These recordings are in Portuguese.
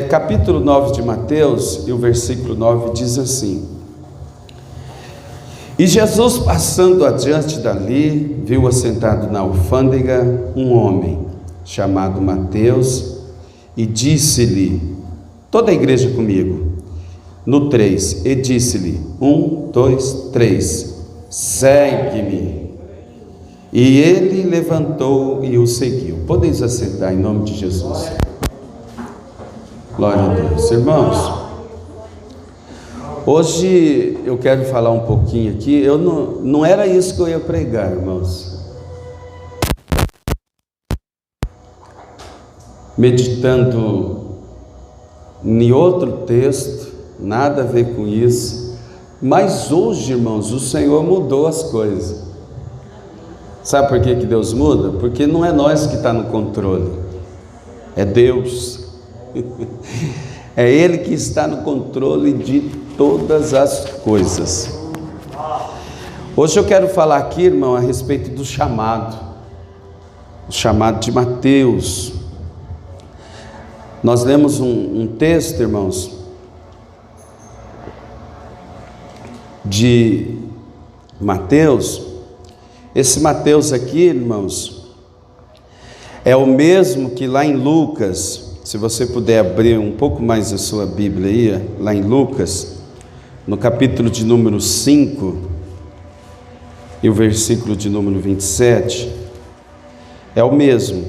capítulo 9 de Mateus, e o versículo 9 diz assim: E Jesus, passando adiante dali, viu assentado na alfândega um homem chamado Mateus, e disse-lhe, toda a igreja comigo, no 3, e disse-lhe, 1, 2, 3, segue-me. E ele levantou e o seguiu. Podeis assentar em nome de Jesus. Glória a Deus. Irmãos, hoje eu quero falar um pouquinho aqui. Não era isso que eu ia pregar, irmãos. Meditando em outro texto, nada a ver com isso. Mas hoje, irmãos, o Senhor mudou as coisas. Sabe por que Deus muda? Porque não é nós que está no controle, é Deus. É Ele que está no controle de todas as coisas. Hoje eu quero falar aqui, irmão, a respeito do chamado, o chamado de Mateus. Nós lemos um texto, irmãos, de Mateus. Esse Mateus aqui, irmãos, é o mesmo que lá em Lucas. Se você puder abrir um pouco mais a sua Bíblia aí, lá em Lucas, no capítulo de número 5, e o versículo de número 27, é o mesmo.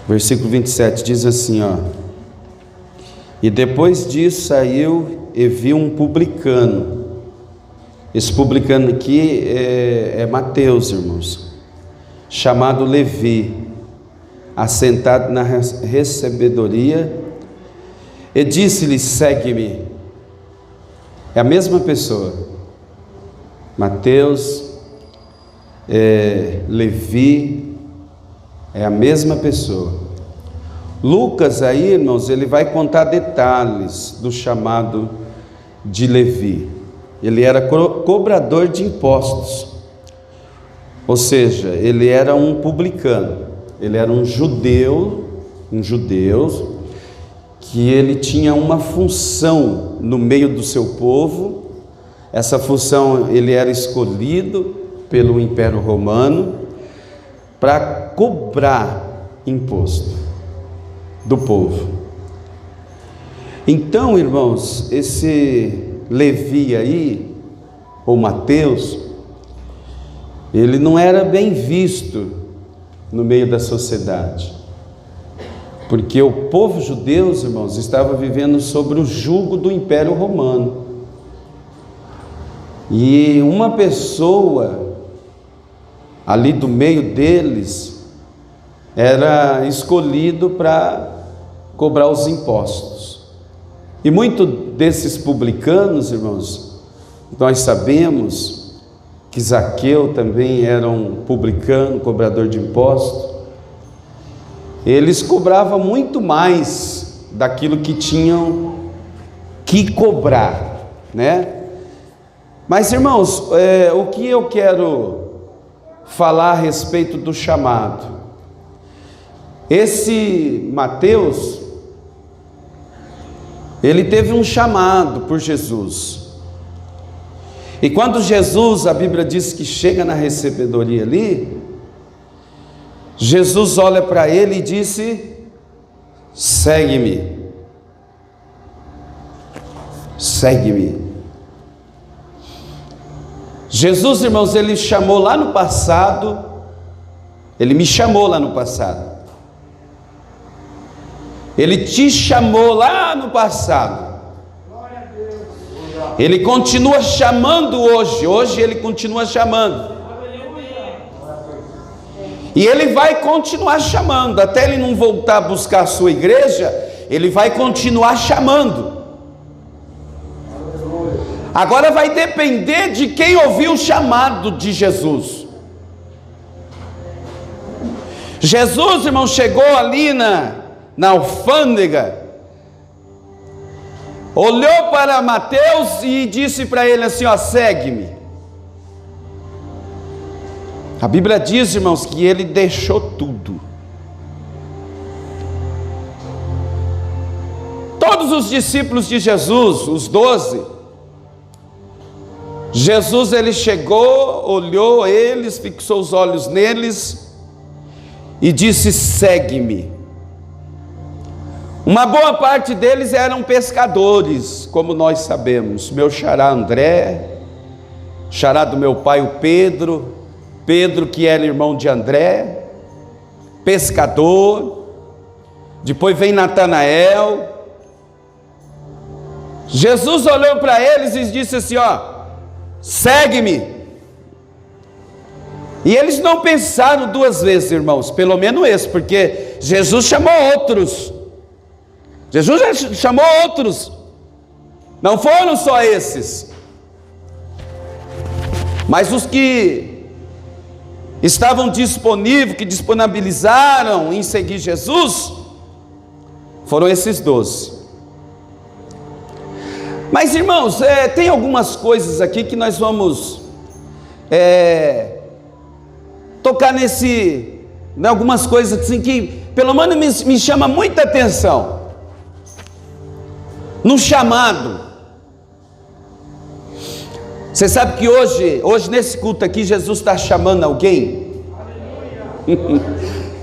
Versículo 27 diz assim, ó: E depois disso saiu e viu um publicano. Esse publicano aqui é Mateus, irmãos, chamado Levi, assentado na recebedoria, e disse-lhe, segue-me. É a mesma pessoa. Mateus, Levi, é a mesma pessoa. Lucas aí, irmãos, ele vai contar detalhes do chamado de Levi. Ele era cobrador de impostos, ou seja, ele era um publicano, ele era um judeu, que ele tinha uma função no meio do seu povo. Essa função, ele era escolhido pelo Império Romano para cobrar imposto do povo. Então, irmãos, esse Levi aí, ou Mateus, ele não era bem visto no meio da sociedade, porque o povo judeu, irmãos, estava vivendo sob o jugo do Império Romano, e uma pessoa ali do meio deles era escolhido para cobrar os impostos. E muitos desses publicanos, irmãos, nós sabemos que Zaqueu também era um publicano, cobrador de impostos. Eles cobravam muito mais daquilo que tinham que cobrar, né? Mas, irmãos, o que eu quero falar a respeito do chamado? Esse Mateus, ele teve um chamado por Jesus. E quando Jesus, a Bíblia diz que chega na recebedoria ali, Jesus olha para ele e disse, segue-me. Segue-me. Jesus, irmãos, ele chamou lá no passado, ele me chamou lá no passado. Ele te chamou lá no passado. Ele continua chamando hoje ele continua chamando. E ele vai continuar chamando, até ele não voltar a buscar a sua igreja, ele vai continuar chamando. Agora vai depender de quem ouviu o chamado de Jesus. Jesus, irmão, chegou ali na alfândega, olhou para Mateus e disse para ele assim, ó, segue-me. A Bíblia diz, irmãos, que ele deixou tudo. todos os discípulos de Jesus, os 12, Jesus ele chegou, olhou eles, fixou os olhos neles e disse: segue-me. Uma boa parte deles eram pescadores, como nós sabemos. Meu xará André, xará do meu pai o Pedro, Pedro que era irmão de André, pescador. Depois vem Natanael. Jesus olhou para eles e disse assim: ó, segue-me. E eles não pensaram duas vezes, irmãos, pelo menos esse, porque Jesus chamou outros. Jesus já chamou outros, não foram só esses, mas os que estavam disponíveis, que disponibilizaram em seguir Jesus, foram esses 12. Mas irmãos, tem algumas coisas aqui que nós vamos tocar algumas coisas assim que pelo menos me chama muita atenção. No chamado, você sabe que hoje nesse culto aqui, Jesus está chamando alguém.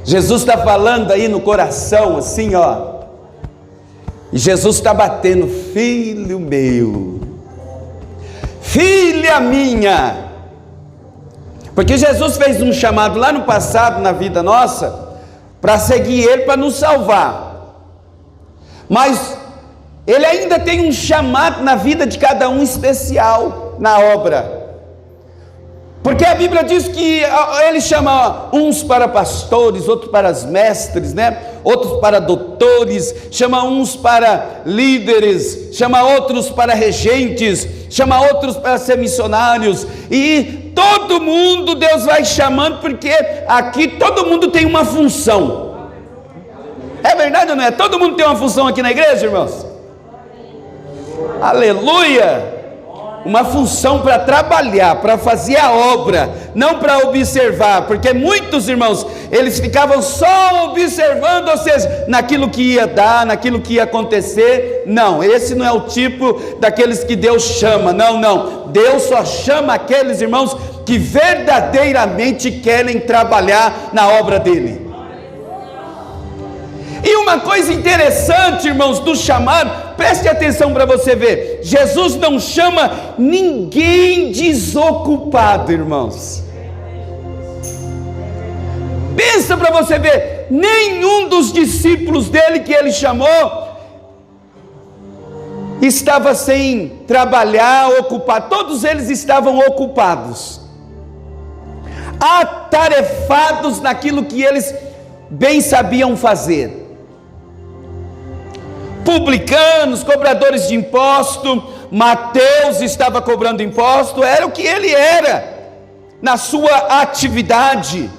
Jesus está falando aí no coração, assim, ó. E Jesus está batendo: filho meu, filha minha. Porque Jesus fez um chamado lá no passado, na vida nossa, para seguir Ele, para nos salvar. Mas Ele ainda tem um chamado na vida de cada um especial, na obra. Porque a Bíblia diz que Ele chama uns para pastores, outros para os mestres, né? Outros para doutores, chama uns para líderes, chama outros para regentes, chama outros para ser missionários. E todo mundo Deus vai chamando, porque aqui todo mundo tem uma função. É verdade ou não é? Todo mundo tem uma função aqui na igreja, irmãos? Aleluia! Uma função para trabalhar, para fazer a obra, não para observar, porque muitos irmãos, eles ficavam só observando, ou seja, naquilo que ia dar, naquilo que ia acontecer. Não, esse não é o tipo daqueles que Deus chama, não, Deus só chama aqueles irmãos que verdadeiramente querem trabalhar na obra dele. E uma coisa interessante, irmãos, do chamado, preste atenção para você ver, Jesus não chama ninguém desocupado, irmãos. Pensa para você ver, nenhum dos discípulos dele que ele chamou estava sem trabalhar, ocupado. Todos eles estavam ocupados, atarefados naquilo que eles bem sabiam fazer. Publicanos, cobradores de imposto. Mateus estava cobrando imposto, era o que ele era na sua atividade.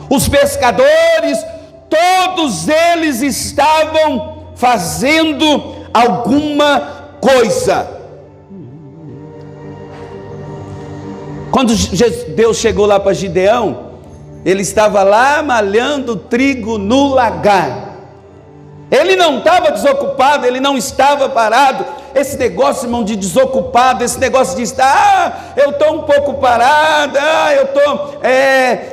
Os pescadores, todos eles estavam fazendo alguma coisa. Quando Deus chegou lá para Gideão, ele estava lá malhando trigo no lagar. Ele não estava desocupado, ele não estava parado. Esse negócio, irmão, de desocupado, esse negócio de estar, eu estou um pouco parado,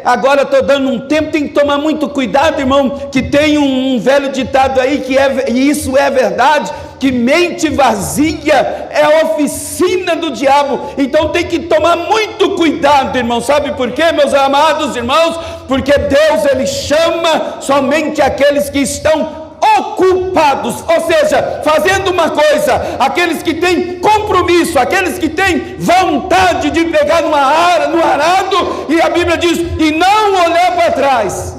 agora estou dando um tempo. Tem que tomar muito cuidado, irmão, que tem um velho ditado aí, e isso é verdade, que mente vazia é a oficina do diabo. Então tem que tomar muito cuidado, irmão. Sabe por quê, meus amados irmãos? Porque Deus, Ele chama somente aqueles que estão ocupados, ou seja, fazendo uma coisa, aqueles que têm compromisso, aqueles que têm vontade de pegar no arado, e a Bíblia diz, e não olhar para trás.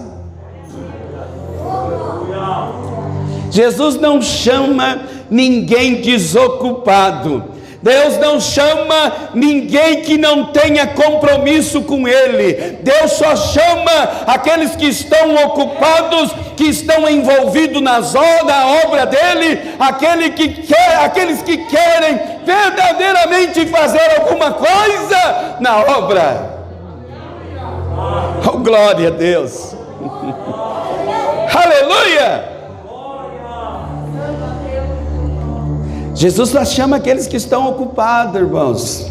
Jesus não chama ninguém desocupado. Deus não chama ninguém que não tenha compromisso com Ele. Deus só chama aqueles que estão ocupados, que estão envolvidos na obra dele, aqueles que querem verdadeiramente fazer alguma coisa na obra. Oh, glória a Deus! Aleluia! Jesus só chama aqueles que estão ocupados, irmãos.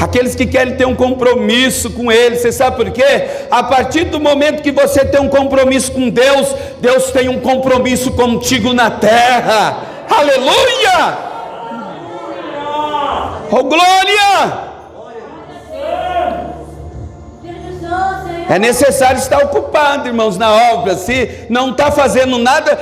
Aqueles que querem ter um compromisso com Ele. Você sabe por quê? A partir do momento que você tem um compromisso com Deus, Deus tem um compromisso contigo na terra. Aleluia! Oh, glória! É necessário estar ocupado, irmãos, na obra. Se não está fazendo nada,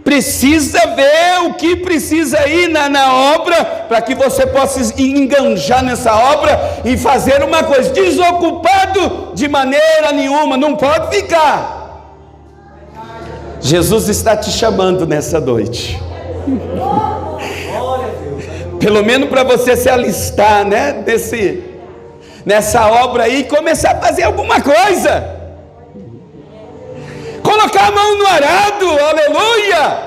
precisa ver o que precisa ir na obra, para que você possa enganjar nessa obra e fazer uma coisa. Desocupado de maneira nenhuma, não pode ficar. Jesus está te chamando nessa noite. Pelo menos para você se alistar, né? Nessa obra aí e começar a fazer alguma coisa. Colocar a mão no arado, aleluia!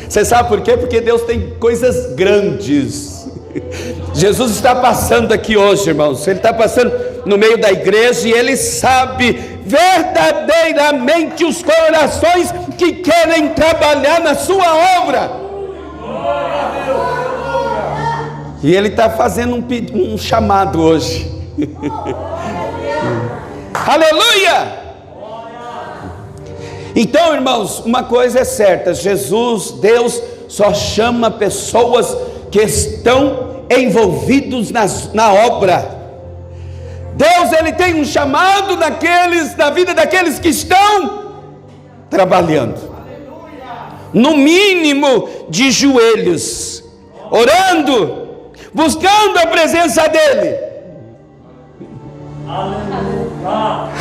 Você sabe por quê? Porque Deus tem coisas grandes. Jesus está passando aqui hoje, irmãos. Ele está passando no meio da igreja e Ele sabe verdadeiramente os corações que querem trabalhar na sua obra. E Ele está fazendo um chamado hoje. Aleluia! Então, irmãos, uma coisa é certa: Jesus, Deus, só chama pessoas que estão envolvidos na obra. Deus, Ele tem um chamado na vida daqueles que estão trabalhando, no mínimo de joelhos, orando, buscando a presença dEle.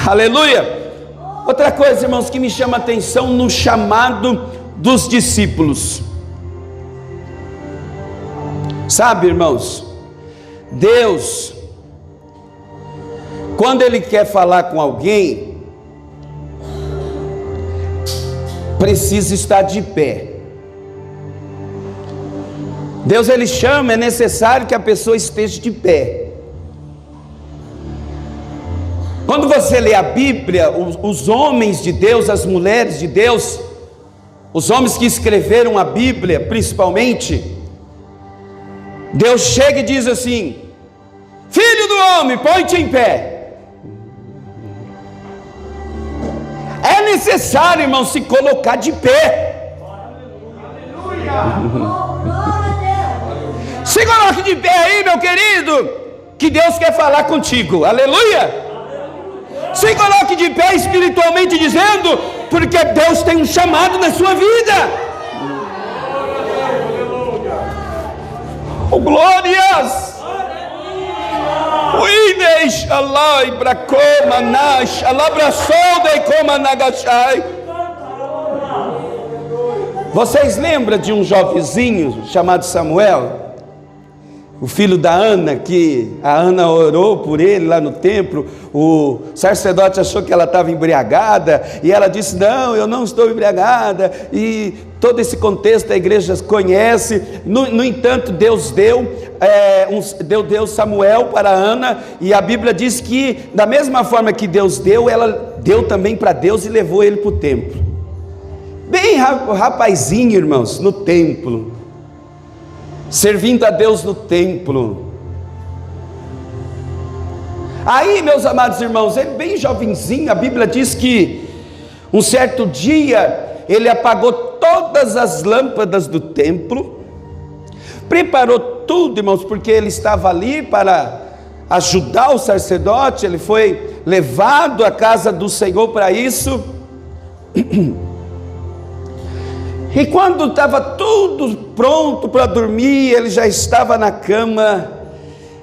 Aleluia! Outra coisa, irmãos, que me chama a atenção no chamado dos discípulos. Sabe, irmãos, Deus, quando Ele quer falar com alguém, precisa estar de pé. Deus, Ele chama, é necessário que a pessoa esteja de pé. Quando você lê a Bíblia, os homens de Deus, as mulheres de Deus, os homens que escreveram a Bíblia principalmente, Deus chega e diz assim: filho do homem, põe-te em pé. É necessário, irmão, se colocar de pé. Se coloque de pé aí, meu querido, que Deus quer falar contigo. Aleluia! Se coloque de pé espiritualmente dizendo, porque Deus tem um chamado na sua vida. Oh, glórias! Vocês lembram de um jovenzinho chamado Samuel? O filho da Ana, que a Ana orou por ele lá no templo. O sacerdote achou que ela estava embriagada, e ela disse: não, eu não estou embriagada. E todo esse contexto a igreja conhece. No entanto, Deus deu Samuel para Ana, e a Bíblia diz que da mesma forma que Deus deu, ela deu também para Deus e levou ele para o templo. Bem rapazinho, irmãos, no templo, servindo a Deus no templo. Aí, meus amados irmãos, ele bem jovenzinho, a Bíblia diz que um certo dia ele apagou todas as lâmpadas do templo, preparou tudo, irmãos, porque ele estava ali para ajudar o sacerdote. Ele foi levado à casa do Senhor para isso. E quando estava tudo pronto para dormir, ele já estava na cama,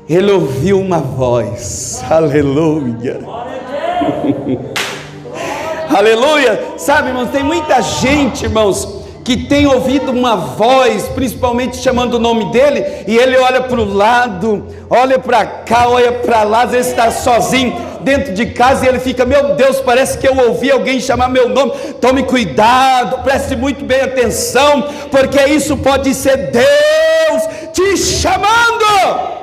ele ouviu uma voz. Aleluia! Aleluia! Sabe, irmãos, tem muita gente, irmãos, que tem ouvido uma voz, principalmente chamando o nome dele, e ele olha para o lado, olha para cá, olha para lá, às vezes está sozinho dentro de casa, e ele fica: meu Deus, parece que eu ouvi alguém chamar meu nome. Tome cuidado, preste muito bem atenção, porque isso pode ser Deus te chamando.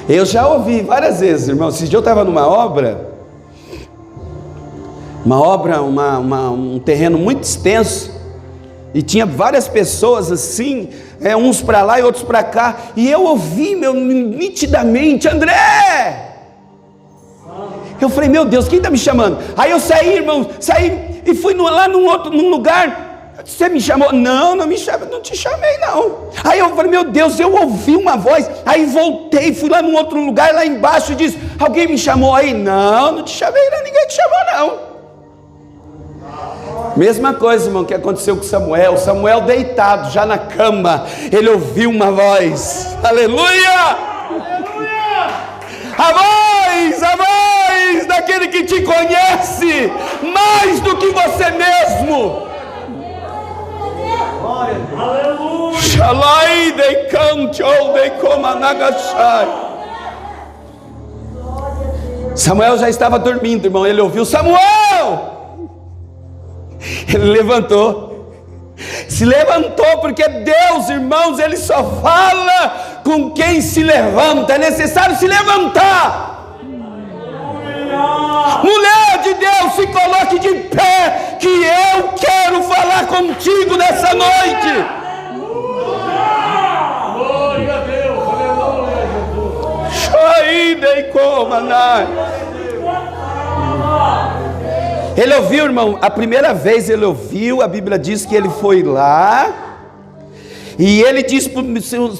Eu já ouvi várias vezes, irmão. Esse dia eu estava numa obra, uma obra, um terreno muito extenso, e tinha várias pessoas assim, uns para lá e outros para cá, e eu ouvi, nitidamente: André! Eu falei: meu Deus, quem está me chamando? Aí eu saí, irmão, e fui lá num lugar. Você me chamou? Não me chamei, não te chamei não. Aí eu falei: meu Deus, eu ouvi uma voz. Aí voltei, fui lá num outro lugar, lá embaixo, e disse: alguém me chamou aí? Não te chamei não, ninguém te chamou não. Mesma coisa, irmão, que aconteceu com Samuel. Samuel deitado, já na cama, ele ouviu uma voz. Aleluia! Aleluia! A voz daquele que te conhece mais do que você mesmo. Aleluia! Shalai de canto de comanagashai. Samuel já estava dormindo, irmão. Ele ouviu: Samuel! Ele levantou, se levantou, porque Deus, irmãos, Ele só fala com quem se levanta. É necessário se levantar. Mulher de Deus, se coloque de pé, que eu quero falar contigo nessa noite. Glória a Deus, aleluia, Jesus. Ele ouviu, irmão, a primeira vez ele ouviu, a Bíblia diz que ele foi lá, e ele disse para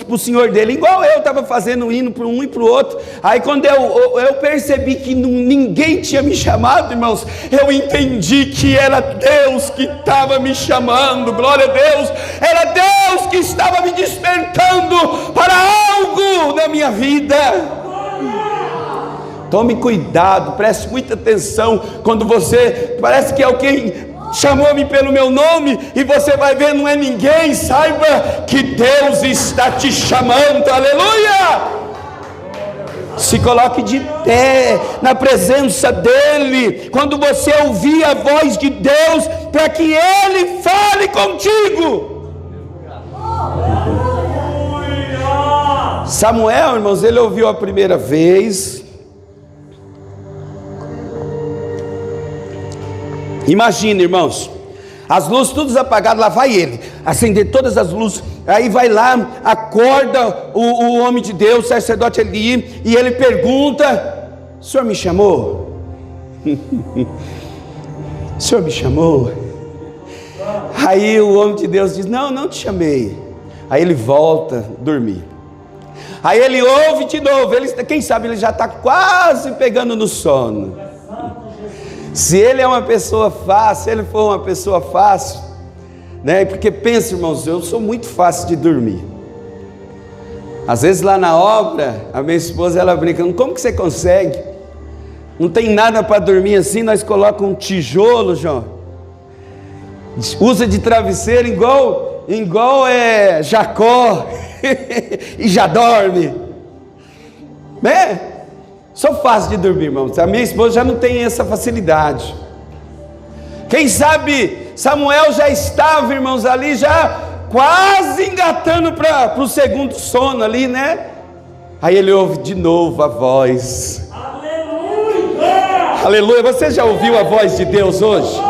o senhor dele, igual eu estava fazendo, indo para um e para o outro. Aí quando eu percebi que ninguém tinha me chamado, irmãos, eu entendi que era Deus que estava me chamando. Glória a Deus, era Deus que estava me despertando para algo na minha vida. Tome cuidado, preste muita atenção quando você, parece que alguém chamou-me pelo meu nome, e você vai ver, não é ninguém. Saiba que Deus está te chamando. Aleluia! Se coloque de pé na presença dEle, quando você ouvir a voz de Deus, para que Ele fale contigo. Samuel, irmãos, ele ouviu a primeira vez. Imagina, irmãos, as luzes todas apagadas, lá vai ele, acender todas as luzes. Aí vai lá, acorda o homem de Deus, o sacerdote Eli, e ele pergunta: o senhor me chamou? O senhor me chamou? Aí o homem de Deus diz: não te chamei. Aí ele volta a dormir. Aí ele ouve de novo, quem sabe ele já está quase pegando no sono. Se ele é uma pessoa fácil, se ele for uma pessoa fácil, né? Porque pensa, irmãos, eu sou muito fácil de dormir. Às vezes lá na obra, a minha esposa, ela brinca: como que você consegue? Não tem nada para dormir assim, nós colocamos um tijolo, João. Usa de travesseiro igual Jacó e já dorme, né? Sou fácil de dormir, irmãos. A minha esposa já não tem essa facilidade. Quem sabe Samuel já estava, irmãos, ali já quase engatando para o segundo sono ali, né? Aí ele ouve de novo a voz. Aleluia! Aleluia! Você já ouviu a voz de Deus hoje?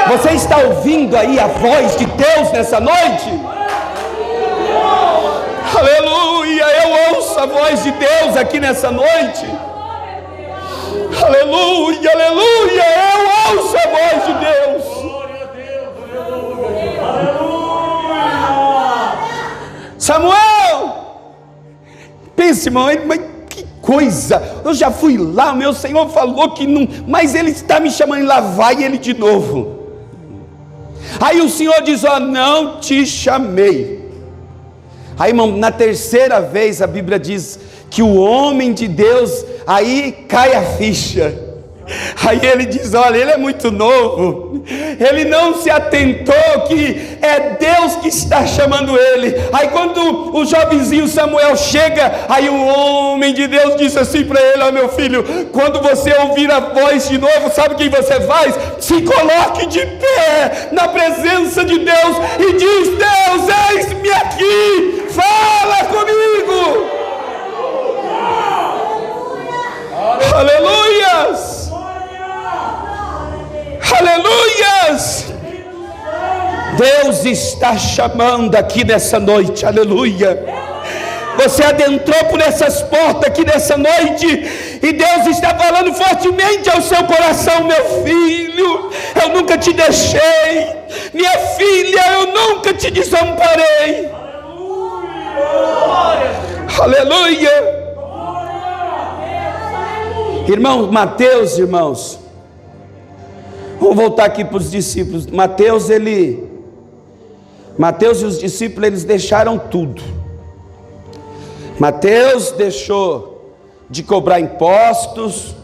Você está ouvindo aí a voz de Deus nessa noite? Aleluia, eu ouço a voz de Deus aqui nessa noite. Aleluia, aleluia, eu ouço a voz de Deus. Glória a Deus, aleluia. Samuel, pense, irmão, mas que coisa, eu já fui lá, meu Senhor falou que não, mas Ele está me chamando, lá vai Ele de novo. Aí o Senhor diz: não te chamei. Aí, irmão, na terceira vez a Bíblia diz que o homem de Deus, aí cai a ficha. Aí ele diz: olha, ele é muito novo, ele não se atentou que é Deus que está chamando ele. Aí quando o jovenzinho Samuel chega, aí o homem de Deus disse assim para ele: ó, meu filho, quando você ouvir a voz de novo, sabe o que você faz? Se coloque de pé na presença de Deus e diz: Deus, eis-me aqui, fala comigo. Aleluias! Deus está chamando aqui nessa noite, aleluia. Você adentrou por essas portas aqui nessa noite, e Deus está falando fortemente ao seu coração: meu filho, eu nunca te deixei, minha filha, eu nunca te desamparei. Aleluia. Mateus, irmãos, vamos voltar aqui para os discípulos. Mateus e os discípulos, eles deixaram tudo. Mateus deixou de cobrar impostos.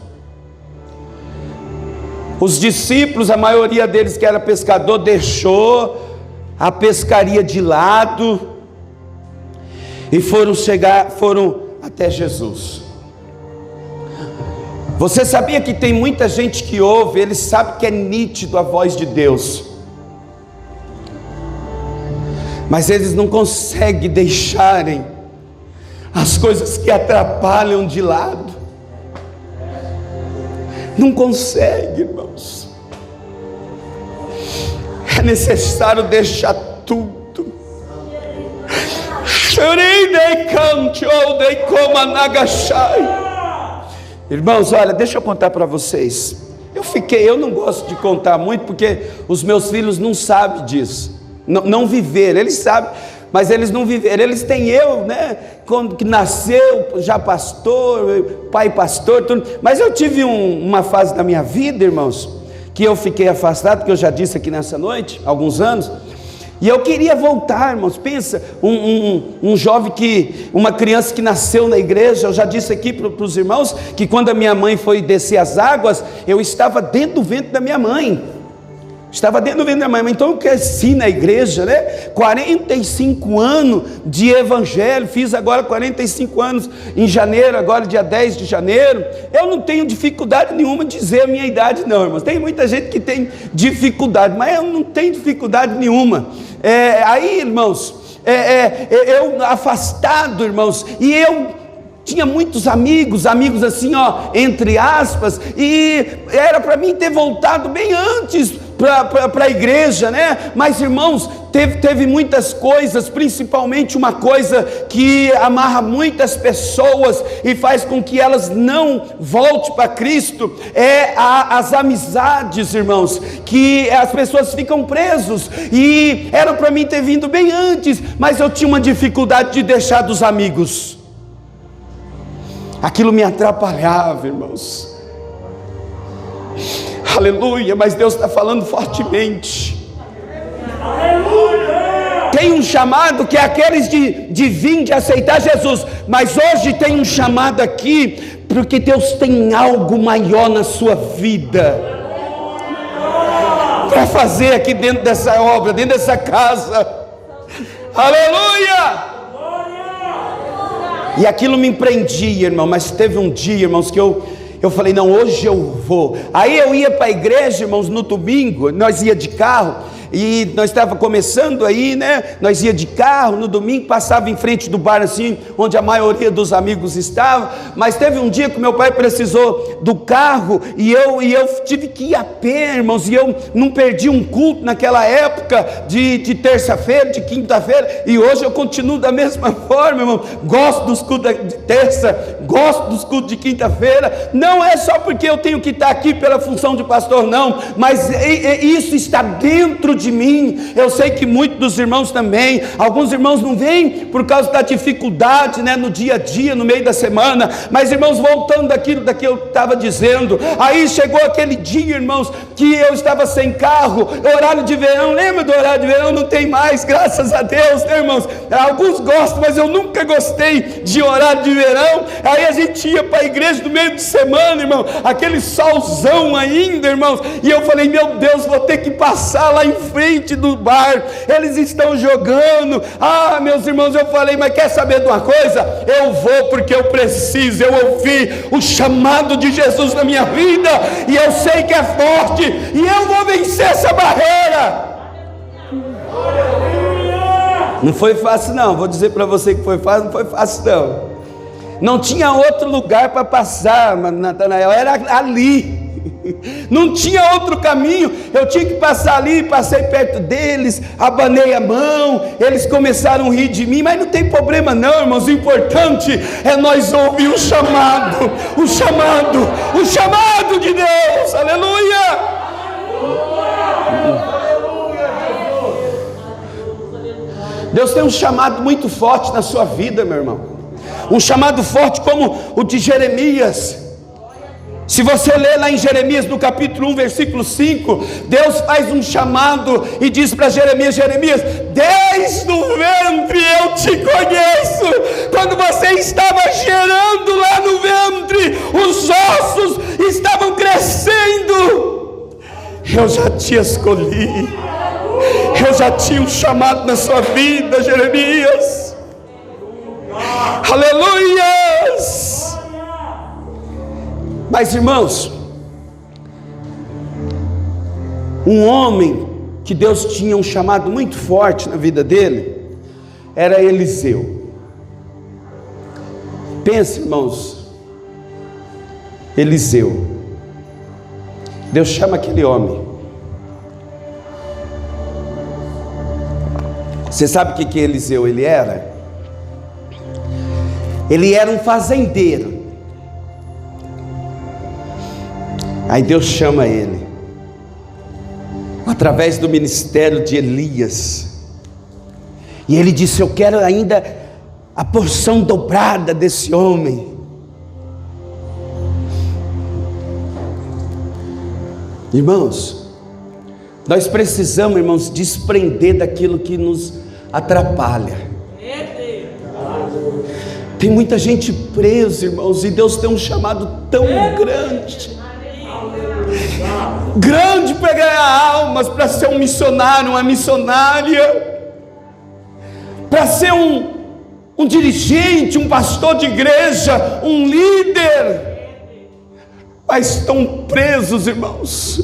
Os discípulos, a maioria deles que era pescador, deixou a pescaria de lado e foram até Jesus. Você sabia que tem muita gente que ouve, eles sabem que é nítido a voz de Deus, mas eles não conseguem deixarem as coisas que atrapalham de lado. Não consegue, irmãos. É necessário deixar tudo. Irmãos, olha, deixa eu contar para vocês. Eu não gosto de contar muito, porque os meus filhos não sabem disso. Não viveram, eles sabem, mas eles não viveram. Eles têm eu, né? Quando que nasceu, já pastor, pai pastor, tudo. Mas eu tive uma fase da minha vida, irmãos, que eu fiquei afastado, que eu já disse aqui nessa noite, há alguns anos. E eu queria voltar, irmãos. Pensa, um jovem uma criança que nasceu na igreja. Eu já disse aqui para os irmãos, que quando a minha mãe foi descer as águas, eu estava dentro do ventre da minha mãe. Então eu cresci na igreja, né? 45 anos de evangelho. Fiz agora 45 anos em janeiro, agora dia 10 de janeiro. Eu não tenho dificuldade nenhuma de dizer a minha idade, não, irmãos. Tem muita gente que tem dificuldade, mas eu não tenho dificuldade nenhuma. Aí, irmãos, eu afastado, irmãos, e eu tinha muitos amigos assim, entre aspas, e era para mim ter voltado bem antes para a igreja, né? Mas, irmãos, teve muitas coisas, principalmente uma coisa que amarra muitas pessoas e faz com que elas não voltem para Cristo, as amizades, irmãos, que as pessoas ficam presos, e era para mim ter vindo bem antes, mas eu tinha uma dificuldade de deixar dos amigos. Aquilo me atrapalhava, irmãos. Aleluia, mas Deus está falando fortemente. Aleluia. Tem um chamado que é aqueles de vir, de aceitar Jesus, mas hoje tem um chamado aqui, porque Deus tem algo maior na sua vida para fazer aqui dentro dessa obra, dentro dessa casa. Aleluia. E aquilo me prendia, irmão, mas teve um dia, irmãos, que eu falei, não, hoje eu vou. Aí eu ia para a igreja, irmãos, no domingo, nós ia de carro, e nós estava começando aí, né? Nós ia de carro, no domingo passava em frente do bar assim, onde a maioria dos amigos estavam. Mas teve um dia que meu pai precisou do carro, e eu tive que ir a pé, irmãos, e eu não perdi um culto naquela época de terça-feira, de quinta-feira, e hoje eu continuo da mesma forma, irmão. Gosto dos cultos de terça, gosto dos cultos de quinta-feira. Não é só porque eu tenho que estar aqui pela função de pastor, não, mas isso está dentro de mim. Eu sei que muitos dos irmãos também, alguns irmãos não vêm por causa da dificuldade, né, no dia a dia, no meio da semana. Mas, irmãos, voltando daquilo que eu estava dizendo, aí chegou aquele dia, irmãos, que eu estava sem carro, horário de verão. Lembra do horário de verão? Não tem mais, graças a Deus, né, irmãos? Alguns gostam, mas eu nunca gostei de horário de verão. Aí a gente ia para a igreja no meio de semana, irmão, aquele solzão ainda, irmãos, e eu falei, meu Deus, vou ter que passar lá em frente do bar, eles estão jogando. Meus irmãos, eu falei, mas quer saber de uma coisa? Eu vou porque eu preciso. Eu ouvi o chamado de Jesus na minha vida, e eu sei que é forte, e eu vou vencer essa barreira. Não foi fácil não, vou dizer para você que foi fácil. Não foi fácil não tinha outro lugar para passar, Natanael, era ali. Não tinha outro caminho, eu tinha que passar ali, passei perto deles, abanei a mão, eles começaram a rir de mim, mas não tem problema não, irmãos, o importante é nós ouvir o chamado de Deus, aleluia! Deus tem um chamado muito forte na sua vida, meu irmão, um chamado forte como o de Jeremias. Se você ler lá em Jeremias, no capítulo 1, versículo 5, Deus faz um chamado e diz para Jeremias: Jeremias, desde o ventre eu te conheço. Quando você estava gerando lá no ventre, os ossos estavam crescendo, eu já te escolhi, eu já tinha um chamado na sua vida, Jeremias. Aleluias! Mas, irmãos, um homem que Deus tinha um chamado muito forte na vida dele era Eliseu. Pense, irmãos, Eliseu. Deus chama aquele homem. Você sabe o que Eliseu ele era? Ele era um fazendeiro. Aí Deus chama ele, através do ministério de Elias, e ele disse: eu quero ainda a porção dobrada desse homem. Irmãos, nós precisamos, irmãos, desprender daquilo que nos atrapalha. Tem muita gente presa, irmãos, e Deus tem um chamado tão grande para ganhar almas, para ser um missionário, uma missionária, para ser um dirigente, um pastor de igreja, um líder, mas estão presos, irmãos.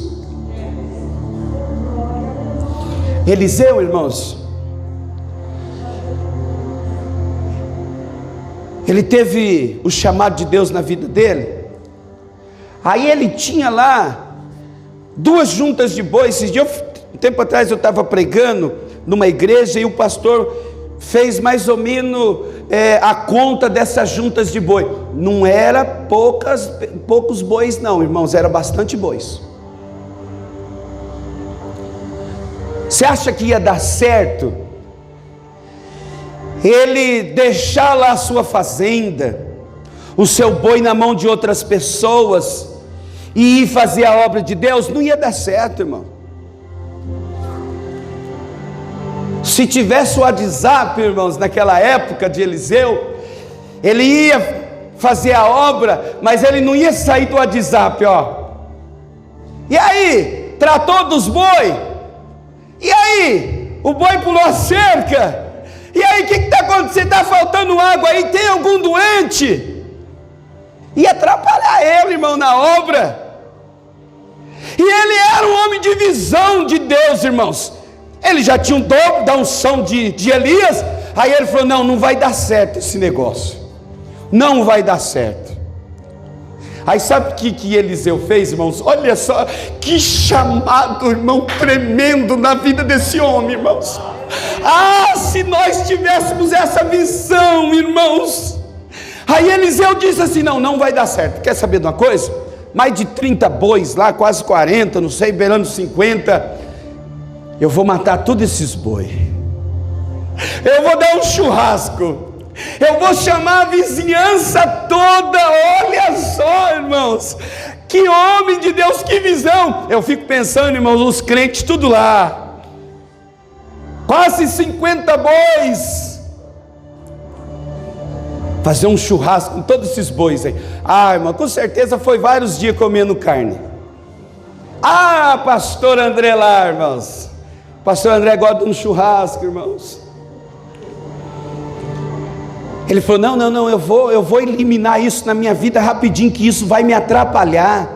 Eliseu, irmãos, ele teve o chamado de Deus na vida dele. Aí ele tinha lá 2 juntas de bois. Um tempo atrás eu estava pregando numa igreja e o pastor fez mais ou menos a conta dessas juntas de boi. Não era poucos bois não, irmãos, era bastante bois. Você acha que ia dar certo ele deixar lá a sua fazenda, o seu boi na mão de outras pessoas e ir fazer a obra de Deus? Não ia dar certo, irmão. Se tivesse o WhatsApp, irmãos, naquela época de Eliseu, ele ia fazer a obra, mas ele não ia sair do WhatsApp, ó. E aí, tratou dos boi? E aí, o boi pulou a cerca? E aí, o que está acontecendo? Está faltando água aí? Tem algum doente? Ia atrapalhar ele, irmão, na obra. E ele era um homem de visão de Deus, irmãos. Ele já tinha um dobro da unção de Elias. Aí ele falou: não vai dar certo esse negócio, não vai dar certo. Aí sabe o que Eliseu fez, irmãos? Olha só, que chamado, irmão, tremendo na vida desse homem, irmãos. Ah, se nós tivéssemos essa visão, irmãos. Aí Eliseu disse assim: não vai dar certo. Quer saber de uma coisa? Mais de 30 bois lá, quase 40, não sei, beirando 50. Eu vou matar todos esses bois. Eu vou dar um churrasco. Eu vou chamar a vizinhança toda. Olha só, irmãos, que homem de Deus, que visão. Eu fico pensando, irmãos, os crentes tudo lá, quase 50 bois, fazer um churrasco com todos esses bois aí. Ah, irmão, com certeza foi vários dias comendo carne. Ah, pastor André lá, irmãos, pastor André gosta de um churrasco, irmãos. Ele falou: não, eu vou eliminar isso na minha vida rapidinho, que isso vai me atrapalhar.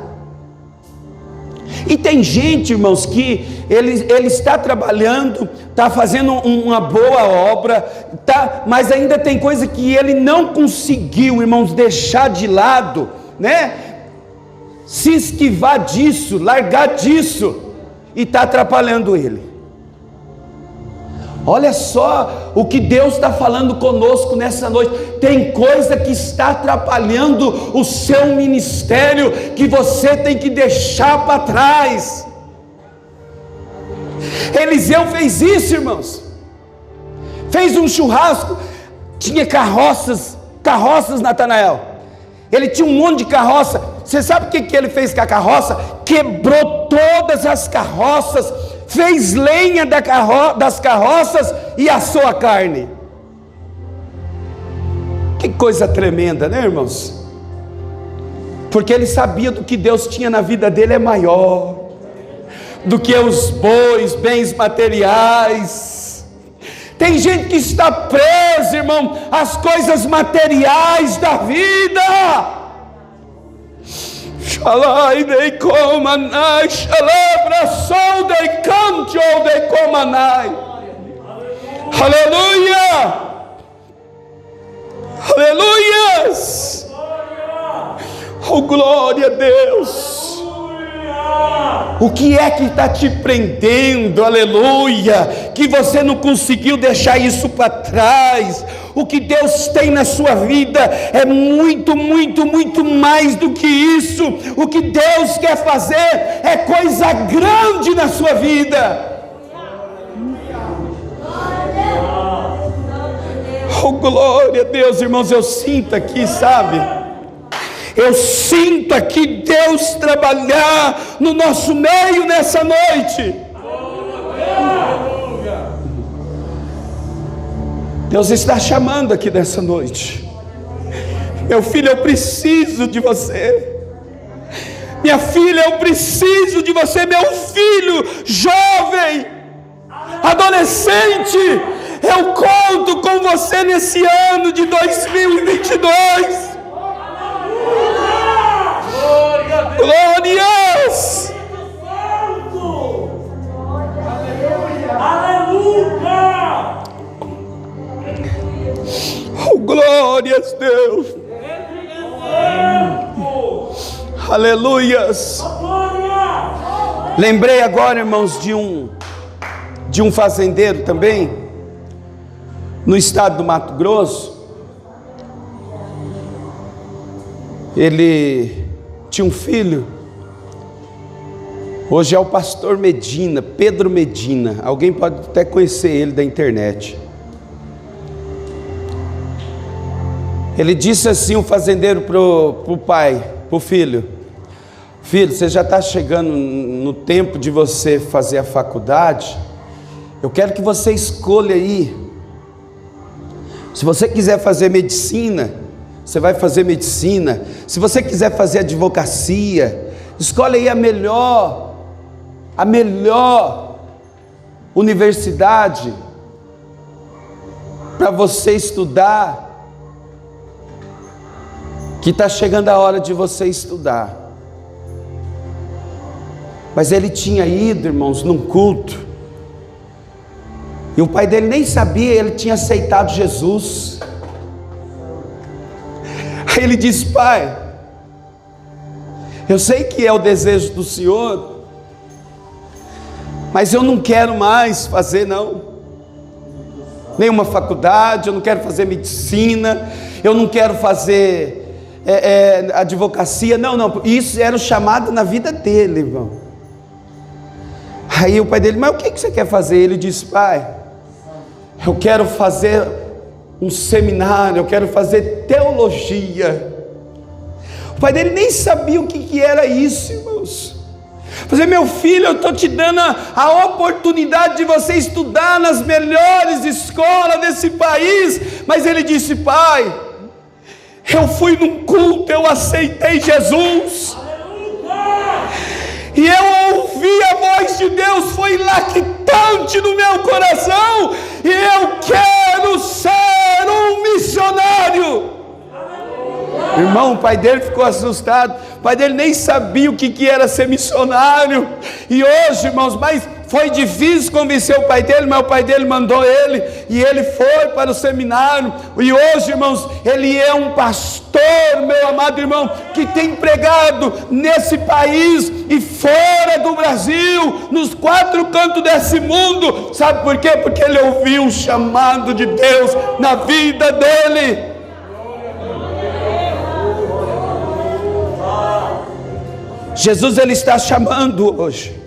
E tem gente, irmãos, que ele está trabalhando, está fazendo uma boa obra, mas ainda tem coisa que ele não conseguiu, irmãos, deixar de lado, né? se esquivar disso, largar disso, e está atrapalhando ele. Olha só o que Deus está falando conosco nessa noite. Tem coisa que está atrapalhando o seu ministério, que você tem que deixar para trás. Eliseu fez isso, irmãos. Fez um churrasco, tinha carroças, Natanael. Ele tinha um monte de carroça. Você sabe o que ele fez com a carroça? Quebrou todas as carroças, fez lenha das carroças e assou a carne. Que coisa tremenda, né, irmãos? Porque ele sabia do que Deus tinha na vida dele é maior do que os bois, bens materiais. Tem gente que está presa, irmão, às coisas materiais da vida. Shalai dei comanai, shalabraçou dei canto dei comanai. Aleluia! Aleluias! Oh, glória a Deus! O que é que está te prendendo, aleluia, que você não conseguiu deixar isso para trás? O que Deus tem na sua vida é muito, muito, muito mais do que isso. O que Deus quer fazer é coisa grande na sua vida. Oh, glória a Deus, irmãos, eu sinto aqui, sabe? Eu sinto aqui Deus trabalhar no nosso meio nessa noite. Deus está chamando aqui nessa noite. Meu filho, eu preciso de você. Minha filha, eu preciso de você. Meu filho, jovem, adolescente, eu conto com você nesse ano de 2022. Glórias! Aleluia! Oh, glórias, Deus! Aleluias! Lembrei agora, irmãos, de um fazendeiro também, no estado do Mato Grosso. Ele tinha um filho, hoje é o pastor Medina, Pedro Medina. Alguém pode até conhecer ele da internet. Ele disse assim, o fazendeiro para o pai, para o filho: filho, você já está chegando no tempo de você fazer a faculdade. Eu quero que você escolha aí. Se você quiser fazer medicina, você vai fazer medicina. Se você quiser fazer advocacia, escolhe aí a melhor universidade para você estudar, que está chegando a hora de você estudar. Mas ele tinha ido, irmãos, num culto, e o pai dele nem sabia, ele tinha aceitado Jesus. Aí ele disse: pai, eu sei que é o desejo do Senhor, mas eu não quero mais fazer nenhuma faculdade, eu não quero fazer medicina, eu não quero fazer advocacia, não, isso era o chamado na vida dele, irmão. Aí o pai dele: mas o que você quer fazer? Ele disse: pai, eu quero fazer um seminário, eu quero fazer teologia. O pai dele nem sabia o que era isso, irmãos. Falei: meu filho, eu estou te dando a oportunidade de você estudar nas melhores escolas desse país. Mas ele disse: pai, eu fui num culto, eu aceitei Jesus, e eu ouvi a voz de Deus, foi lactante no meu coração, e eu quero ser um missionário. Irmão, o pai dele ficou assustado. O pai dele nem sabia o que era ser missionário. E hoje, irmãos, mas Foi difícil convencer o pai dele, mas o pai dele mandou ele, e ele foi para o seminário, e hoje, irmãos, ele é um pastor, meu amado irmão, que tem pregado nesse país e fora do Brasil, nos 4 cantos desse mundo. Sabe por quê? Porque ele ouviu o chamado de Deus na vida dele. Jesus, ele está chamando hoje.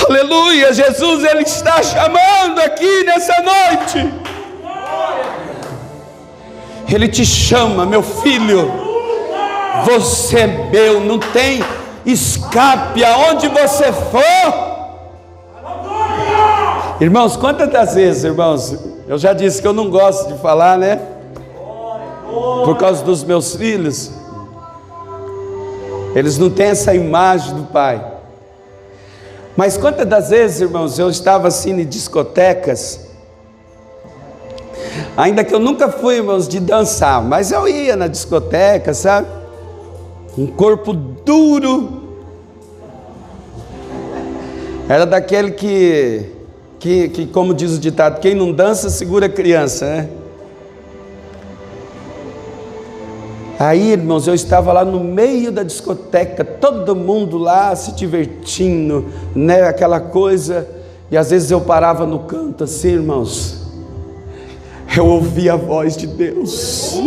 Aleluia, Jesus, ele está chamando aqui nessa noite. Ele te chama, meu filho. Você é meu, não tem escape aonde você for. Irmãos, quantas das vezes, irmãos, eu já disse que eu não gosto de falar, né? Por causa dos meus filhos. Eles não têm essa imagem do pai. Mas quantas das vezes, irmãos, eu estava assim em discotecas, ainda que eu nunca fui, irmãos, de dançar, mas eu ia na discoteca, sabe? Um corpo duro, era daquele que como diz o ditado, quem não dança segura a criança, né? Aí, irmãos, eu estava lá no meio da discoteca, todo mundo lá se divertindo, né, aquela coisa, e às vezes eu parava no canto assim, irmãos, eu ouvia a voz de Deus,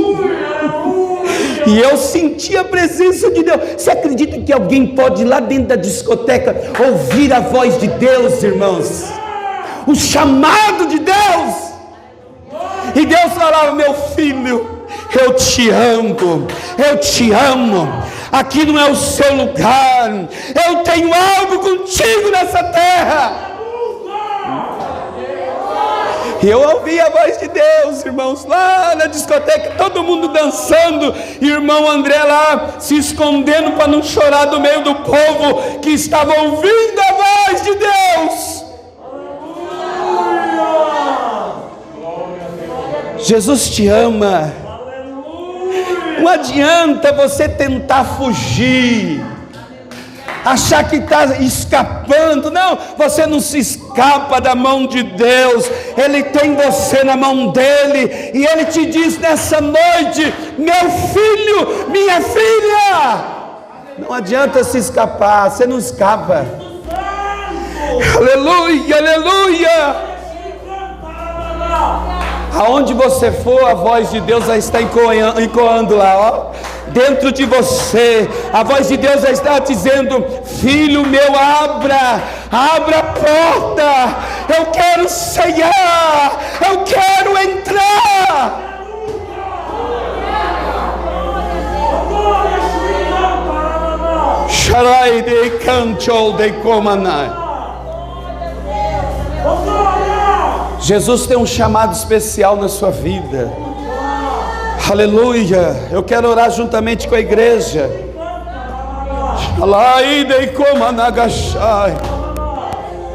e eu sentia a presença de Deus. Você acredita que alguém pode ir lá dentro da discoteca ouvir a voz de Deus, irmãos? O chamado de Deus, e Deus falava, meu filho, eu te amo, eu te amo, aqui não é o seu lugar, eu tenho algo contigo nessa terra. E eu ouvi a voz de Deus, irmãos, lá na discoteca, todo mundo dançando, e o irmão André lá se escondendo para não chorar do meio do povo que estava ouvindo a voz de Deus. Jesus te ama. Não adianta você tentar fugir, achar que está escapando. Não, você não se escapa da mão de Deus. Ele tem você na mão dele, e ele te diz nessa noite, meu filho, minha filha, não adianta se escapar, você não escapa. Aleluia, aleluia. Aonde você for, a voz de Deus já está ecoando lá, ó, dentro de você. A voz de Deus já está dizendo, filho meu, abra a porta, eu quero ceiar, eu quero entrar. Sharai de canchol de comanai. Jesus tem um chamado especial na sua vida. Aleluia. Eu quero orar juntamente com a igreja.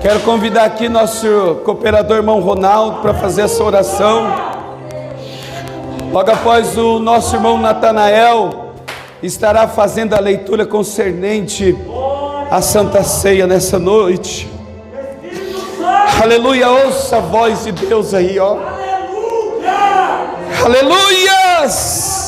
Quero convidar aqui nosso cooperador irmão Ronaldo para fazer essa oração. Logo após o nosso irmão Natanael estará fazendo a leitura concernente à Santa Ceia nessa noite. Aleluia, ouça a voz de Deus aí, ó. Aleluia! Aleluias!